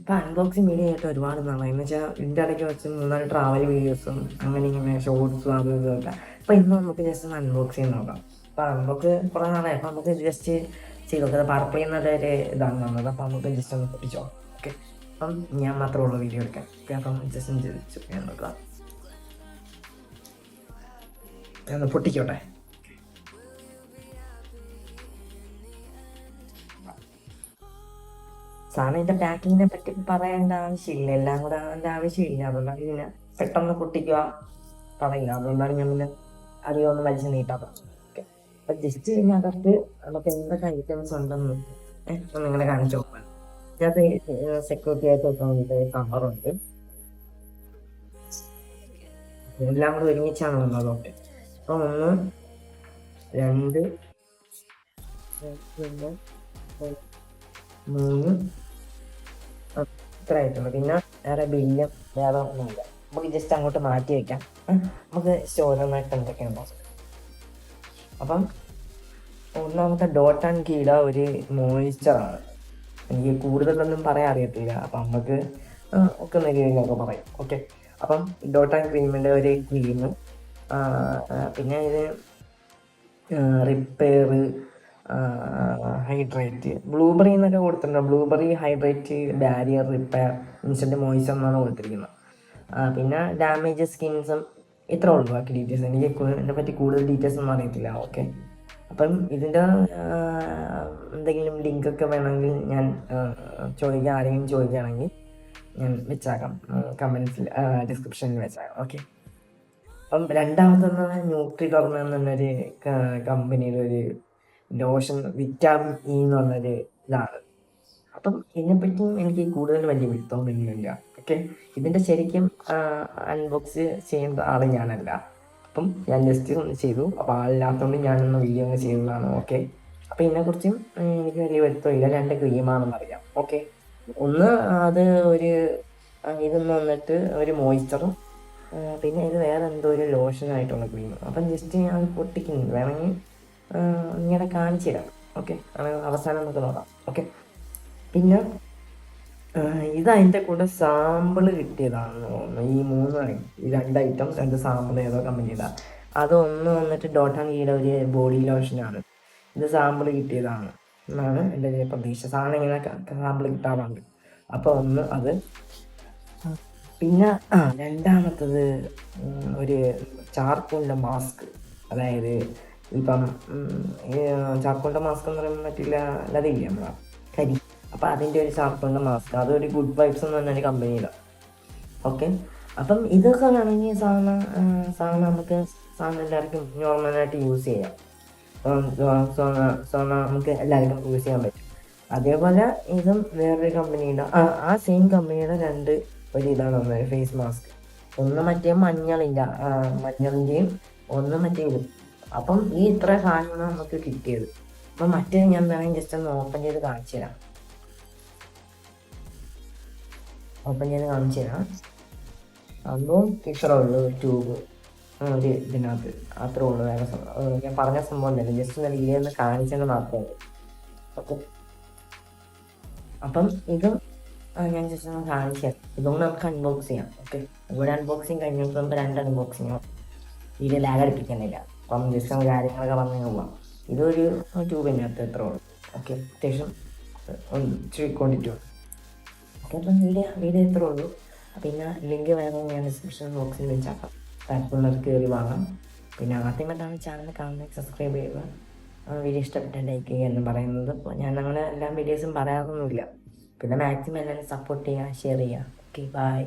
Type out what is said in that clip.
ഇപ്പം unboxing video ആയിട്ട് ഒരുപാട് നാളായി. എന്ന് വെച്ചാൽ ഇതിൻ്റെ ഇടയ്ക്ക് വെച്ച് 3-4 ട്രാവൽ വീഡിയോസും അങ്ങനെ ഇങ്ങനെ ഷോർട്സും അതും ഇതൊക്കെ. അപ്പോൾ ഇന്ന് നമുക്ക് ജസ്റ്റ് ഒന്ന് അൺബോക്സ് ചെയ്ത് നോക്കാം. അപ്പോൾ അൺബോക്സ് കുറേ നാളായി. അപ്പോൾ നമുക്ക് ജസ്റ്റ് ചെയ്ത് നോക്കാം. പർപ്പിൾ എന്നൊരു ഇതാണ് വന്നത്. അപ്പോൾ നമുക്ക് ജസ്റ്റ് ഒന്ന് പൊട്ടിച്ചോ. ഓക്കെ, അപ്പം ഞാൻ മാത്രമുള്ള വീഡിയോ എടുക്കാൻ. ഓക്കെ, അപ്പം ജസ്റ്റ് ഒന്ന് ചോദിച്ചു ഞാൻ നോക്കാം. ഒന്ന് പൊട്ടിക്കോട്ടെ. സാറിന് ഇതിൻ്റെ പാക്കിങ്ങിനെ പറ്റി പറയേണ്ട ആവശ്യമില്ല, എല്ലാം കൂടെ അതിൻ്റെ ആവശ്യമില്ല. അതുകൊണ്ടാണ് പിന്നെ പെട്ടെന്ന് പൊട്ടിക്കുക പറയുക. അതുകൊണ്ടാണ് ഞാൻ പിന്നെ അധികം ഒന്ന് വലിച്ചു നീട്ടാത്തത്. ഓക്കെ, അപ്പം ജസ്റ്റ് ഇതിനകത്ത് നമുക്ക് എന്തൊക്കെ ഐറ്റംസ് ഉണ്ടെന്ന് നിങ്ങളെ കാണിച്ചു നോക്കാം. ഇതിനകത്ത് സെക്യൂരിറ്റി ആയിട്ട് വെക്കാൻ വേണ്ടിയിട്ട് കവറുണ്ട്. എല്ലാം കൂടെ ഒരുമിച്ചാണ് വന്നത്. ഓക്കെ, അപ്പം 1 2 3 ഇത്ര ആയിട്ടുണ്ട്. പിന്നെ വേറെ ബില്ലും വേറെ ഒന്നുമില്ല. നമുക്ക് ജസ്റ്റ് അങ്ങോട്ട് മാറ്റി വയ്ക്കാം. നമുക്ക് ഓരോന്നായിട്ട് എന്തൊക്കെയുണ്ടോ. അപ്പം ഒന്നാമത്തെ ഡോട്ട് ആൻഡ് കീയുടെ ഒരു മോയിസ്ചറാണ്. എനിക്ക് കൂടുതലൊന്നും പറയാൻ അറിയത്തില്ല, അപ്പം നമുക്ക് ഒക്കെ രീതിയിലൊക്കെ പറയും. ഓക്കെ, അപ്പം ഡോട്ട് ആൻഡ് ക്രീമിൻ്റെ ഒരു ക്രീം, പിന്നെ ഇത് റിപ്പയർ, ഹൈഡ്രേറ്റ്, ബ്ലൂബെറി എന്നൊക്കെ കൊടുത്തിട്ടുണ്ട്. Blueberry, hydrate, barrier, repair, instant moisture എന്നാണ് കൊടുത്തിരിക്കുന്നത്. പിന്നെ ഡാമേജ് സ്കിൻസും ഇത്ര ഉള്ളൂ. ബാക്കി ഡീറ്റെയിൽസ് എനിക്ക് ഇതിനെ പറ്റി കൂടുതൽ ഡീറ്റെയിൽസ് ഒന്നും അറിയത്തില്ല. ഓക്കെ, അപ്പം ഇതിൻ്റെ എന്തെങ്കിലും ലിങ്കൊക്കെ വേണമെങ്കിൽ ഞാൻ ചോദിക്കാം. ആരെങ്കിലും ചോദിക്കുകയാണെങ്കിൽ ഞാൻ വെച്ചാക്കാം, കമൻസിൽ ഡിസ്ക്രിപ്ഷനിൽ വെച്ചാക്കാം. ഓക്കെ, അപ്പം രണ്ടാമതെന്ന് ന്യൂട്രിഡെർമ എന്നൊരു കമ്പനിയുടെ ഒരു ലോഷൻ, വിറ്റാമിൻ ഇ എന്ന് പറഞ്ഞൊരു ഇതാണ്. അപ്പം ഇതിനെപ്പറ്റിയും എനിക്ക് കൂടുതൽ വലിയ പിടുത്തമൊന്നുമില്ല. ഓക്കെ, ഇതിൻ്റെ ശരിക്കും അൺബോക്സ് ചെയ്യുന്ന ആൾ ഞാനല്ല. അപ്പം ഞാൻ ജസ്റ്റ് ഒന്ന് ചെയ്തു. അപ്പോൾ ആളില്ലാത്തതുകൊണ്ട് ഞാനൊന്ന് വീഡിയോ ഒന്ന് ചെയ്തതാണ്. ഓക്കെ, അപ്പം ഇതിനെക്കുറിച്ചും എനിക്ക് വലിയ പിടുത്തമില്ല. 2 ക്രീമാണെന്ന് അറിയാം. ഓക്കെ, ഒന്ന് അത് ഒരു ഇതെന്ന് വന്നിട്ട് ഒരു മോയ്സ്ചറും, പിന്നെ ഇത് വേറെ എന്തോ ഒരു ലോഷനായിട്ടുള്ള ക്രീം. അപ്പം ജസ്റ്റ് ഞാൻ പൊട്ടിക്കുന്നുണ്ട്, വേണമെങ്കിൽ ഇങ്ങനെ കാണിച്ചു തരാം. ഓക്കെ, അവസാനം നമുക്ക് നോക്കാം. ഓക്കെ, പിന്നെ ഇത് അതിൻ്റെ കൂടെ സാമ്പിള് കിട്ടിയതാണെന്ന് തോന്നുന്നു. ഈ 2 ഐറ്റം 2 സാമ്പിൾ ഏതോ കമ്പനിയിലാണ്. അതൊന്ന് വന്നിട്ട് ഡോട്ട് ആൻഡ് കീയുടെ ഒരു ബോഡി ലോഷനാണ്. ഇത് സാമ്പിൾ കിട്ടിയതാണ് എന്നാണ് എൻ്റെ ഒരു പ്രതീക്ഷ. സാധനം ഇങ്ങനെ സാമ്പിൾ കിട്ടാറുണ്ട്. അപ്പോൾ ഒന്ന് അത്. പിന്നെ രണ്ടാമത്തത് ഒരു ചാർക്കോളിൻ്റെ മാസ്ക്. അതായത് ഇപ്പം ചാർക്കോളിൻ്റെ മാസ്ക് എന്ന് പറയുമ്പോൾ മറ്റില്ല, അതില്ലേ നമ്മളെ കരി. അപ്പം അതിൻ്റെ ഒരു ചാർക്കോളിൻ്റെ മാസ്ക്, അതൊരു ഗുഡ് വൈബ്സ് എന്ന് പറഞ്ഞൊരു കമ്പനിയിലാണ്. ഓക്കെ, അപ്പം ഇതൊക്കെ വേണമെങ്കിൽ സാധനം നമുക്ക് എല്ലാവർക്കും നോർമലായിട്ട് യൂസ് ചെയ്യാം. നമുക്ക് എല്ലാവർക്കും യൂസ് ചെയ്യാൻ പറ്റും. അതേപോലെ ഇതും വേറൊരു കമ്പനിയുടെ ആ സെയിം കമ്പനിയുടെ 2 ഒരു ഇതാണ് വന്നത്, ഫേസ് മാസ്ക്. ഒന്ന് മറ്റേ മഞ്ഞളിൻ്റെയും ഒന്ന് മറ്റേ ഇതും. അപ്പം ഈ ഇത്ര സാധനമാണ് നമുക്ക് കിട്ടിയത്. അപ്പം മറ്റേ ഞാൻ വേണമെങ്കിൽ ജസ്റ്റ് ഒന്ന് ഓപ്പൺ ചെയ്ത് കാണിച്ചു തരാം. അതും ഇത്രേ ഉള്ളൂ, ട്യൂബ് ഒരു ഇതിനകത്ത് അത്രേ ഉള്ളൂ. വേറെ ഞാൻ പറഞ്ഞ സംഭവം തന്നെ, ജസ്റ്റ് ഒന്ന് വീഡിയോ ഒന്ന് കാണിച്ചെന്ന് മാത്രമേ ഉള്ളൂ. ഓക്കെ, അപ്പം ഇതും ഞാൻ ജസ്റ്റ് ഒന്ന് കാണിച്ചു തരാം. ഇതൊന്നും നമുക്ക് അൺബോക്സ് ചെയ്യാം. ഓക്കെ, ഇവിടെ അൺബോക്സിങ് കഴിഞ്ഞപ്പോൾ നമുക്ക് 2 അൺബോക്സിങ് വീഡിയോ ലാഗ് അടിപ്പിക്കുന്നില്ല. അപ്പം ജസ്റ്റ് കാര്യങ്ങളൊക്കെ പറഞ്ഞു പോകാം. ഇതൊരു ട്യൂബിൻ്റെ അകത്ത് എത്ര ഉള്ളൂ. ഓക്കെ, അത്യാവശ്യം ഇച്ചിരി ക്വാണ്ടിറ്റി ഉണ്ട്. ഓക്കെ, അപ്പം വീഡിയോ എത്ര ഉള്ളൂ. പിന്നെ ലിങ്ക് വേണമെങ്കിൽ ഞാൻ ഡിസ്ക്രിപ്ഷൻ ബോക്സിൽ വെച്ചാക്കാം. താല്പര്യമുള്ളവർക്ക് കയറി വാങ്ങാം. പിന്നെ ആദ്യമായിട്ടാണ് ചാനൽ കാണുന്നത്, സബ്സ്ക്രൈബ് ചെയ്യുക. വീഡിയോ ഇഷ്ടപ്പെട്ട ലൈക്ക് ചെയ്യുക എന്ന് പറയുന്നത്. അപ്പോൾ ഞാൻ അങ്ങനെ എല്ലാ വീഡിയോസും പറയാറൊന്നുമില്ല. പിന്നെ മാക്സിമം എല്ലാവരും സപ്പോർട്ട് ചെയ്യുക, ഷെയർ ചെയ്യുക. Okay, by.